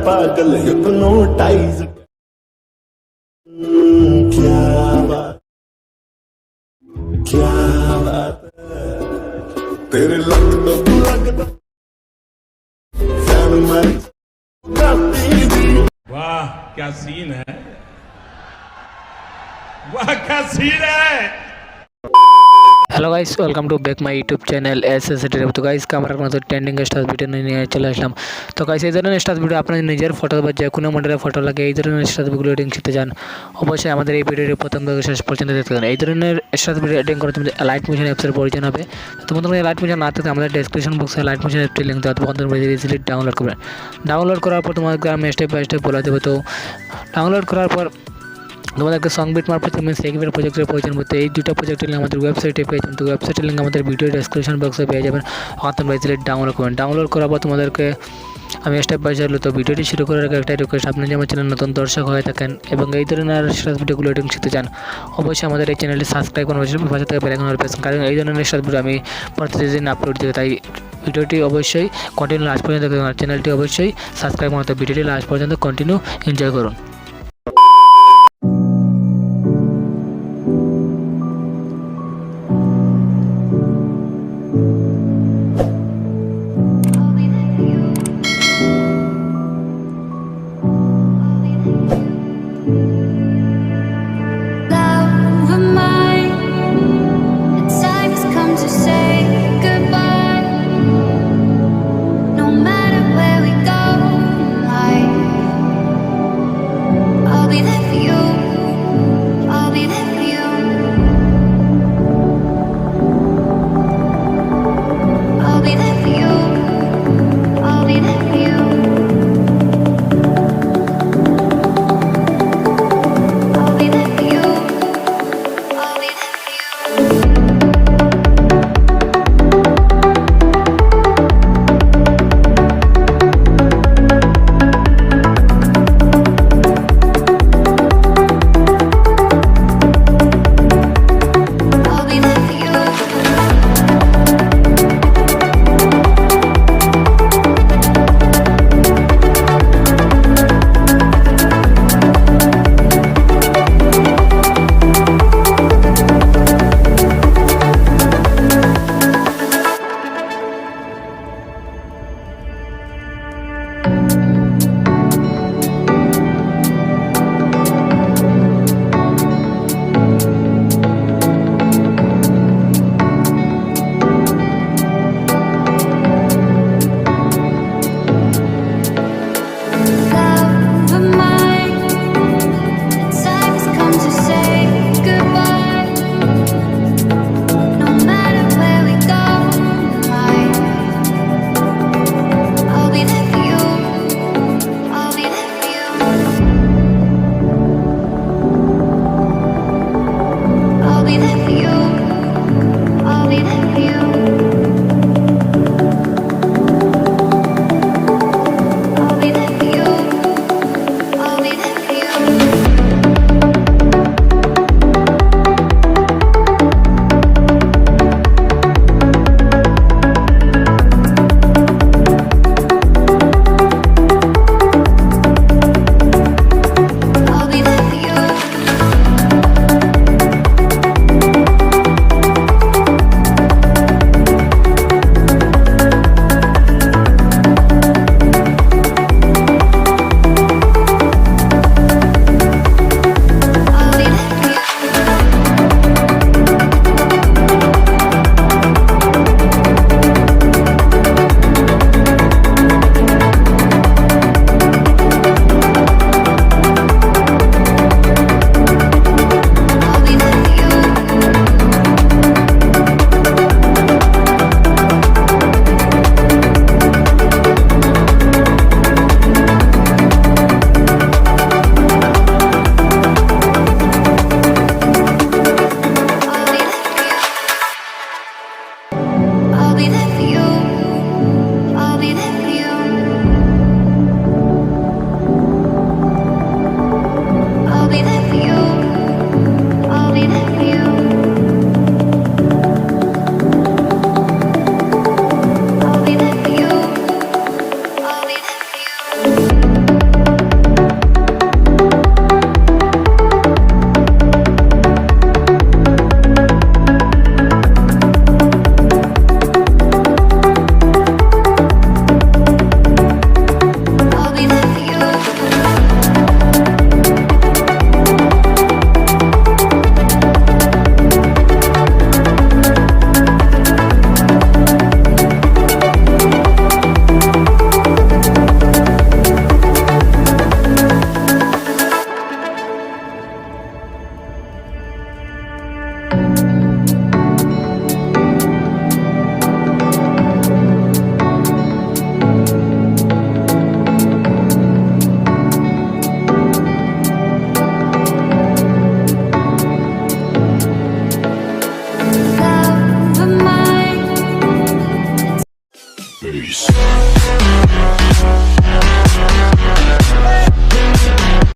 पागल हिप्नोटाइज क्या बात तेरे लगता फैन मैं वाह क्या सीन है, वाह क्या सीन है। Hello guys, welcome to back my YouTube channel এসএসএটির। তো গাইস আমরা আপনাদের ট্রেন্ডিং স্টার ভিডিও নিয়ে চলে আসলাম। তো গাইস এই ধরনের স্টার ভিডিও আপনার নিজের ফটো বা যে কোনো মডেলের ফটো লাগে এই ধরনের স্টার ভিডিও এডিটিং শিখতে চান, অবশ্যই আমাদের এই ভিডিওটি প্রথম থেকে শেষ পর্যন্ত দেখতে থাকুন। এই ধরনের স্টার ভিডিও এডিটিং করতে তোমাদের Alight মোশন অ্যাপসের প্রয়োজন হবে। তো তোমাদের Alight মোশন না থাকলে আমাদের ডেসক্রিপশন বক্সে Alight মোশন অ্যাপটি লিঙ্ক দেওয়া, তখন তোমরা ইজিলি ডাউনলোড করবে। ডাউনলোড করার পর তোমাদেরকে আমি স্টেপ বাই স্টেপ বলে দেবো। তো ডাউনলোড করার পর তোমাদেরকে সং বিট মারফত তুমি শেখবের প্রজেক্টের প্রয়োজন পড়তে এই দুটো প্রজেক্টের লিঙ্ক আমাদের ওয়েবসাইটে পেয়ে যাবেন। তো ওয়েবসাইটের লিঙ্ক আমাদের ভিডিও ডেসক্রিপশন বক্সে পেয়ে যাবেন, ওখান তোমরা ইজিলি ডাউনলোড করবেন। ডাউনলোড করার পর তোমাদেরকে আমি স্টেপ বাই স্টেপ। তো ভিডিওটি শুরু করার আগে একটা রিকোয়েস্ট, আপনি যে আমার চ্যানেল নতুন দর্শক হয়ে থাকেন এবং এই ধরনের শর্ট ভিডিওগুলো এডিটিং শিখতে চান, অবশ্যই আমাদের এই চ্যানেলটি সাবস্ক্রাইব করুন, পাশে থেকে বেল আইকন প্রেস করুন, কারণ এই ধরনের শর্ট ভিডিও আমি প্রতিদিন আপলোড দিই। তাই ভিডিওটি অবশ্যই কন্টিনিউ লাস্ট পর্যন্ত দেখুন, আর চ্যানেলটি অবশ্যই সাবস্ক্রাইব করুন। তো ভিডিওটি লাস্ট পর্যন্ত কন্টিনিউ এনজয় করুন। Peace.